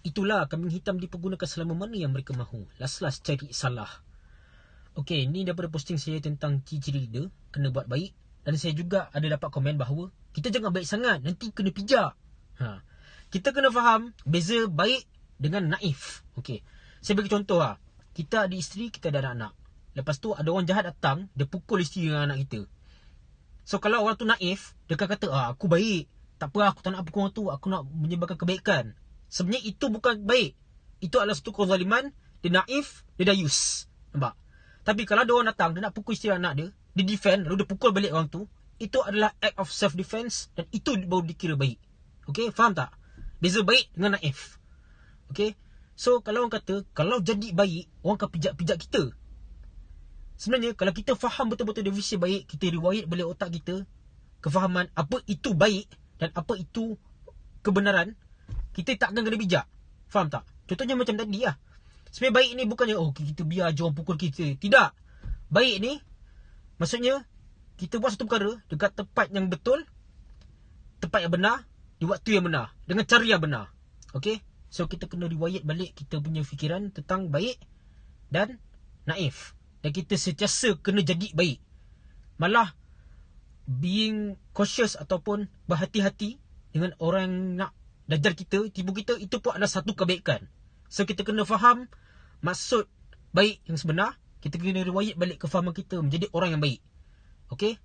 Itulah kambing hitam dipergunakan selama mana yang mereka mahu. Last cari salah. Okey, ni daripada posting saya tentang ciri-ciri leader, kena buat baik. Dan saya juga ada dapat komen bahawa kita jangan baik sangat, nanti kena pijak. Kita kena faham beza baik dengan naif. Okey, saya bagi contoh lah. Kita ada isteri, kita ada anak-anak. Lepas tu ada orang jahat datang, dia pukul isteri dengan anak kita. So kalau orang tu naif, dia akan kata, aku baik, tak apa, aku tak nak pukul orang tu, aku nak menyebarkan kebaikan. Sebenarnya itu bukan baik. Itu adalah satu kezaliman. Dia naif, dia dayus. Nampak? Tapi kalau ada orang datang, dia nak pukul isteri anak dia, dia defend, lalu dia pukul balik orang tu, itu adalah act of self-defense, dan itu baru dikira baik. Okay, faham tak? Beza baik dengan naif. Okay, so kalau orang kata, kalau jadi baik, orang akan pijak-pijak kita. Sebenarnya, kalau kita faham betul-betul definisi baik, kita riwayat balik otak kita, kefahaman apa itu baik, dan apa itu kebenaran, kita tak akan kena bijak. Faham tak? Contohnya macam tadi lah. Sebenarnya baik ni bukannya kita biar je orang pukul kita. Tidak. Baik ni maksudnya kita buat satu perkara dekat tempat yang betul, tempat yang benar, di waktu yang benar, dengan cara yang benar. Okay? So kita kena riwayat balik kita punya fikiran tentang baik dan naif. Dan kita sentiasa kena jadi baik. Malah being cautious ataupun berhati-hati dengan orang yang nak dajar kita, tipu kita, itu pun adalah satu kebaikan. So kita kena faham maksud baik yang sebenar. Kita kena riwayat balik kefahaman kita menjadi orang yang baik. Okay?